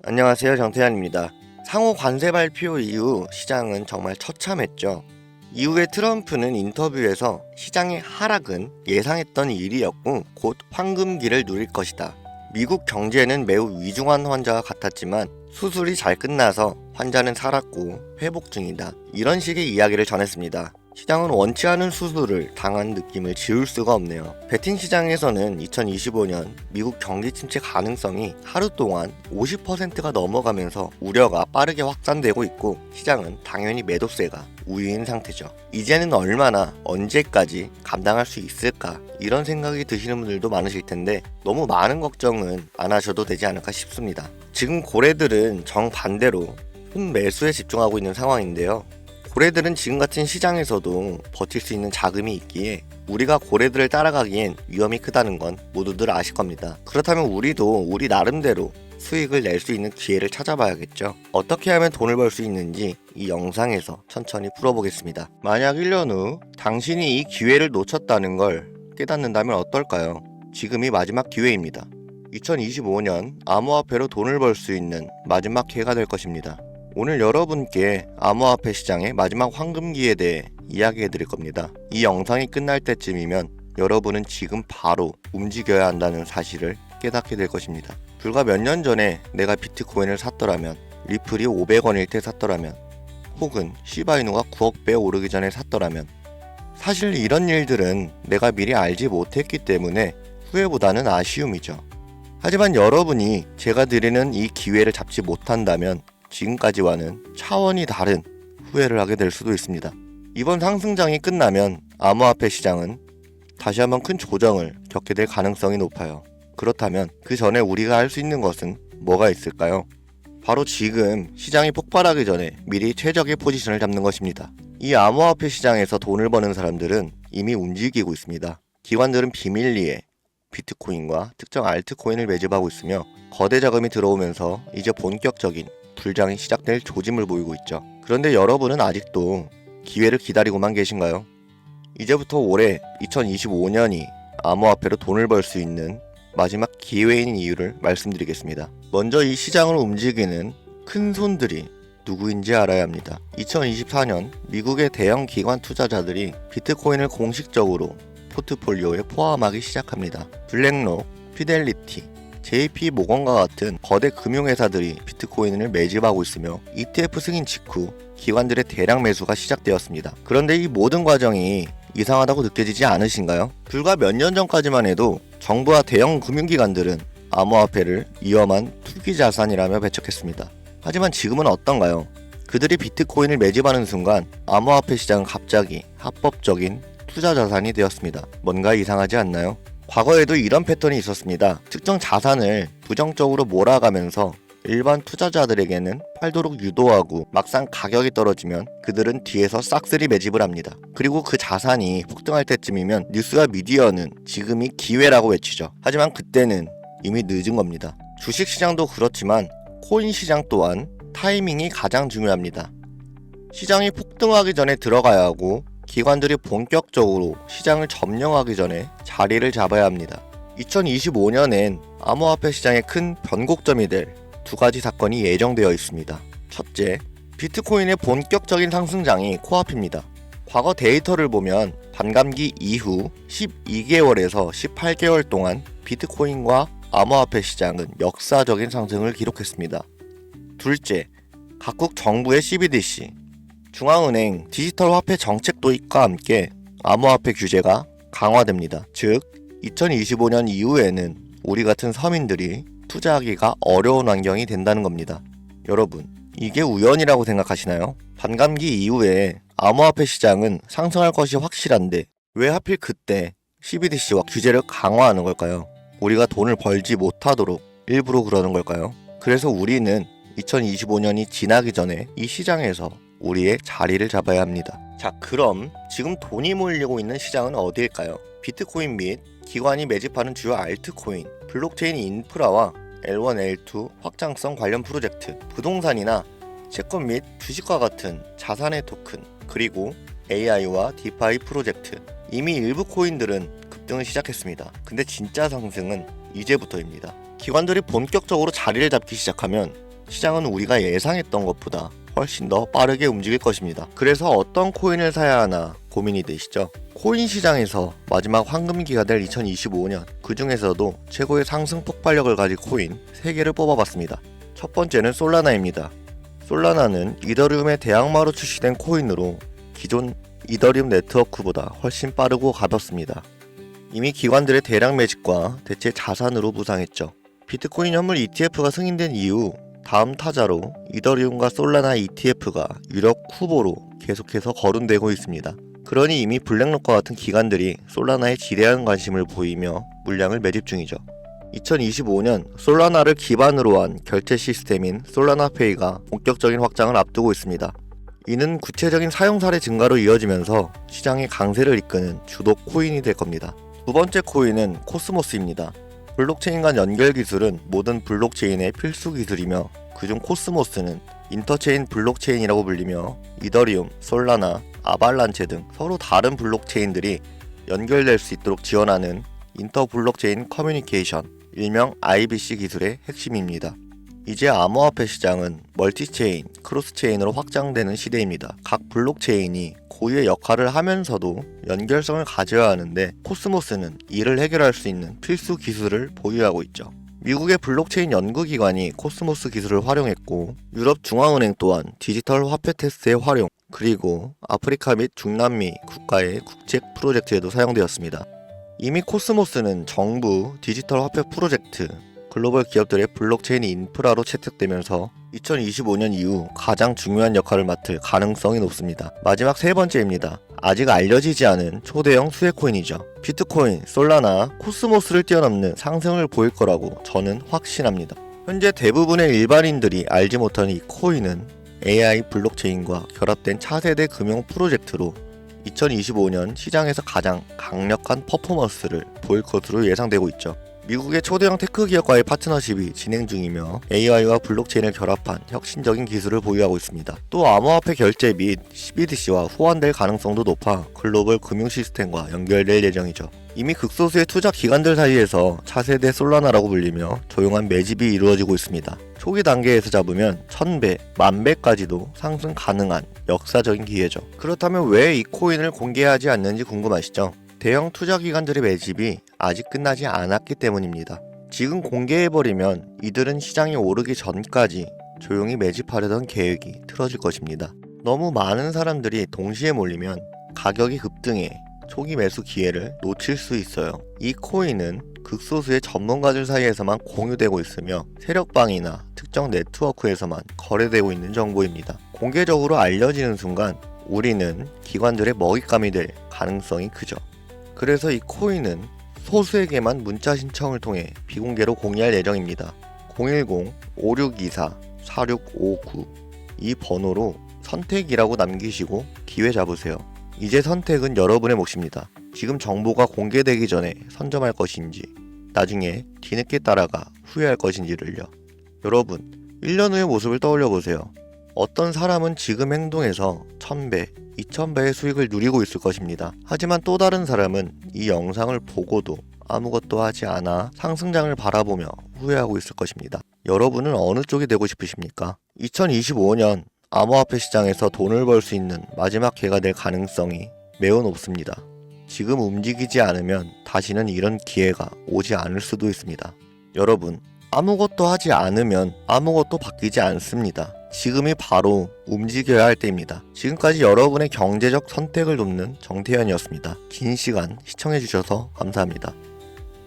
안녕하세요, 정태환입니다. 상호 관세 발표 이후 시장은 정말 처참했죠. 이후에 트럼프는 인터뷰에서 시장의 하락은 예상했던 일이었고 곧 황금기를 누릴 것이다. 미국 경제는 매우 위중한 환자와 같았지만 수술이 잘 끝나서 환자는 살았고 회복 중이다. 이런 식의 이야기를 전했습니다. 시장은 원치 않은 수술을 당한 느낌을 지울 수가 없네요. 베팅 시장에서는 2025년 미국 경기 침체 가능성이 하루 동안 50%가 넘어가면서 우려가 빠르게 확산되고 있고 시장은 당연히 매도세가 우위인 상태죠. 이제는 얼마나 언제까지 감당할 수 있을까 이런 생각이 드시는 분들도 많으실 텐데 너무 많은 걱정은 안 하셔도 되지 않을까 싶습니다. 지금 고래들은 정반대로 순매수에 집중하고 있는 상황인데요. 고래들은 지금 같은 시장에서도 버틸 수 있는 자금이 있기에 우리가 고래들을 따라가기엔 위험이 크다는 건 모두들 아실 겁니다. 그렇다면 우리도 우리 나름대로 수익을 낼 수 있는 기회를 찾아봐야겠죠. 어떻게 하면 돈을 벌 수 있는지 이 영상에서 천천히 풀어보겠습니다. 만약 1년 후 당신이 이 기회를 놓쳤다는 걸 깨닫는다면 어떨까요? 지금이 마지막 기회입니다. 2025년 암호화폐로 돈을 벌 수 있는 마지막 기회가 될 것입니다. 오늘 여러분께 암호화폐 시장의 마지막 황금기에 대해 이야기해 드릴 겁니다. 이 영상이 끝날 때쯤이면 여러분은 지금 바로 움직여야 한다는 사실을 깨닫게 될 것입니다. 불과 몇 년 전에 내가 비트코인을 샀더라면, 리플이 500원일 때 샀더라면, 혹은 시바이누가 9억 배 오르기 전에 샀더라면, 사실 이런 일들은 내가 미리 알지 못했기 때문에 후회보다는 아쉬움이죠. 하지만 여러분이 제가 드리는 이 기회를 잡지 못한다면 지금까지와는 차원이 다른 후회를 하게 될 수도 있습니다. 이번 상승장이 끝나면 암호화폐 시장은 다시 한번 큰 조정을 겪게 될 가능성이 높아요. 그렇다면 그 전에 우리가 할 수 있는 것은 뭐가 있을까요? 바로 지금 시장이 폭발하기 전에 미리 최적의 포지션을 잡는 것입니다. 이 암호화폐 시장에서 돈을 버는 사람들은 이미 움직이고 있습니다. 기관들은 비밀리에 비트코인과 특정 알트코인을 매집하고 있으며 거대 자금이 들어오면서 이제 본격적인 불장이 시작될 조짐을 보이고 있죠. 그런데 여러분은 아직도 기회를 기다리고만 계신가요? 이제부터 올해 2025년이 암호화폐로 돈을 벌 수 있는 마지막 기회인 이유를 말씀드리겠습니다. 먼저 이 시장을 움직이는 큰 손들이 누구인지 알아야 합니다. 2024년 미국의 대형 기관 투자자들이 비트코인을 공식적으로 포트폴리오에 포함하기 시작합니다. 블랙록, 피델리티, JP모건과 같은 거대 금융회사들이 비트코인을 매집하고 있으며 ETF 승인 직후 기관들의 대량 매수가 시작되었습니다. 그런데 이 모든 과정이 이상하다고 느껴지지 않으신가요? 불과 몇 년 전까지만 해도 정부와 대형 금융기관들은 암호화폐를 위험한 투기 자산이라며 배척했습니다. 하지만 지금은 어떤가요? 그들이 비트코인을 매집하는 순간 암호화폐 시장은 갑자기 합법적인 투자 자산이 되었습니다. 뭔가 이상하지 않나요? 과거에도 이런 패턴이 있었습니다. 특정 자산을 부정적으로 몰아가면서 일반 투자자들에게는 팔도록 유도하고 막상 가격이 떨어지면 그들은 뒤에서 싹쓸이 매집을 합니다. 그리고 그 자산이 폭등할 때쯤이면 뉴스와 미디어는 지금이 기회라고 외치죠. 하지만 그때는 이미 늦은 겁니다. 주식시장도 그렇지만 코인 시장 또한 타이밍이 가장 중요합니다. 시장이 폭등하기 전에 들어가야 하고 기관들이 본격적으로 시장을 점령하기 전에 자리를 잡아야 합니다. 2025년엔 암호화폐 시장의 큰 변곡점이 될 두 가지 사건이 예정되어 있습니다. 첫째, 비트코인의 본격적인 상승장이 코앞입니다. 과거 데이터를 보면 반감기 이후 12개월에서 18개월 동안 비트코인과 암호화폐 시장은 역사적인 상승을 기록했습니다. 둘째, 각국 정부의 CBDC, 중앙은행 디지털 화폐 정책 도입과 함께 암호화폐 규제가 강화됩니다. 즉, 2025년 이후에는 우리 같은 서민들이 투자하기가 어려운 환경이 된다는 겁니다. 여러분, 이게 우연이라고 생각하시나요? 반감기 이후에 암호화폐 시장은 상승할 것이 확실한데 왜 하필 그때 CBDC와 규제를 강화하는 걸까요? 우리가 돈을 벌지 못하도록 일부러 그러는 걸까요? 그래서 우리는 2025년이 지나기 전에 이 시장에서 우리의 자리를 잡아야 합니다. 자, 그럼 지금 돈이 몰리고 있는 시장은 어디일까요? 비트코인 및 기관이 매집하는 주요 알트코인, 블록체인 인프라와 L1, L2 확장성 관련 프로젝트, 부동산이나 채권 및 주식과 같은 자산의 토큰, 그리고 AI와 디파이 프로젝트. 이미 일부 코인들은 급등을 시작했습니다. 근데 진짜 상승은 이제부터입니다. 기관들이 본격적으로 자리를 잡기 시작하면 시장은 우리가 예상했던 것보다 훨씬 더 빠르게 움직일 것입니다. 그래서 어떤 코인을 사야 하나 고민이 되시죠? 코인 시장에서 마지막 황금기가 될 2025년, 그 중에서도 최고의 상승 폭발력을 가진 코인 3개를 뽑아봤습니다. 첫 번째는 솔라나입니다. 솔라나는 이더리움의 대항마로 출시된 코인으로 기존 이더리움 네트워크보다 훨씬 빠르고 가볍습니다. 이미 기관들의 대량 매집과 대체 자산으로 부상했죠. 비트코인 현물 ETF가 승인된 이후 다음 타자로 이더리움과 솔라나 ETF가 유력 후보로 계속해서 거론되고 있습니다. 그러니 이미 블랙록과 같은 기관들이 솔라나에 지대한 관심을 보이며 물량을 매집 중이죠. 2025년 솔라나를 기반으로 한 결제 시스템인 솔라나페이가 본격적인 확장을 앞두고 있습니다. 이는 구체적인 사용 사례 증가로 이어지면서 시장의 강세를 이끄는 주도 코인이 될 겁니다. 두 번째 코인은 코스모스입니다. 블록체인 간 연결 기술은 모든 블록체인의 필수 기술이며 그중 코스모스는 인터체인 블록체인이라고 불리며 이더리움, 솔라나, 아발란체 등 서로 다른 블록체인들이 연결될 수 있도록 지원하는 인터 블록체인 커뮤니케이션, 일명 IBC 기술의 핵심입니다. 이제 암호화폐 시장은 멀티체인, 크로스체인으로 확장되는 시대입니다. 각 블록체인이 고유의 역할을 하면서도 연결성을 가져야 하는데 코스모스는 이를 해결할 수 있는 필수 기술을 보유하고 있죠. 미국의 블록체인 연구기관이 코스모스 기술을 활용했고 유럽 중앙은행 또한 디지털 화폐 테스트의 활용, 그리고 아프리카 및 중남미 국가의 국제 프로젝트에도 사용되었습니다. 이미 코스모스는 정부, 디지털 화폐 프로젝트, 글로벌 기업들의 블록체인 인프라로 채택되면서 2025년 이후 가장 중요한 역할을 맡을 가능성이 높습니다. 마지막 세 번째입니다. 아직 알려지지 않은 초대형 수혜코인이죠. 비트코인, 솔라나, 코스모스를 뛰어넘는 상승을 보일 거라고 저는 확신합니다. 현재 대부분의 일반인들이 알지 못하는 이 코인은 AI 블록체인과 결합된 차세대 금융 프로젝트로 2025년 시장에서 가장 강력한 퍼포먼스를 보일 것으로 예상되고 있죠. 미국의 초대형 테크 기업과의 파트너십이 진행 중이며 AI와 블록체인을 결합한 혁신적인 기술을 보유하고 있습니다. 또 암호화폐 결제 및 CBDC와 호환될 가능성도 높아 글로벌 금융 시스템과 연결될 예정이죠. 이미 극소수의 투자 기관들 사이에서 차세대 솔라나라고 불리며 조용한 매집이 이루어지고 있습니다. 초기 단계에서 잡으면 1000배, 10,000배까지도 상승 가능한 역사적인 기회죠. 그렇다면 왜 이 코인을 공개하지 않는지 궁금하시죠? 대형 투자 기관들의 매집이 아직 끝나지 않았기 때문입니다. 지금 공개해버리면 이들은 시장이 오르기 전까지 조용히 매집하려던 계획이 틀어질 것입니다. 너무 많은 사람들이 동시에 몰리면 가격이 급등해 초기 매수 기회를 놓칠 수 있어요. 이 코인은 극소수의 전문가들 사이에서만 공유되고 있으며 세력방이나 특정 네트워크에서만 거래되고 있는 정보입니다. 공개적으로 알려지는 순간 우리는 기관들의 먹잇감이 될 가능성이 크죠. 그래서 이 코인은 소수에게만 문자 신청을 통해 비공개로 공개할 예정입니다. 010-5624-4659 이 번호로 선택이라고 남기시고 기회 잡으세요. 이제 선택은 여러분의 몫입니다. 지금 정보가 공개되기 전에 선점할 것인지 나중에 뒤늦게 따라가 후회할 것인지를요. 여러분, 1년 후의 모습을 떠올려 보세요. 어떤 사람은 지금 행동에서 1000배, 2000배의 수익을 누리고 있을 것입니다. 하지만 또 다른 사람은 이 영상을 보고도 아무것도 하지 않아 상승장을 바라보며 후회하고 있을 것입니다. 여러분은 어느 쪽이 되고 싶으십니까? 2025년 암호화폐 시장에서 돈을 벌 수 있는 마지막 기회가 될 가능성이 매우 높습니다. 지금 움직이지 않으면 다시는 이런 기회가 오지 않을 수도 있습니다. 여러분, 아무것도 하지 않으면 아무것도 바뀌지 않습니다. 지금이 바로 움직여야 할 때입니다. 지금까지 여러분의 경제적 선택을 돕는 정태현이었습니다. 긴 시간 시청해주셔서 감사합니다.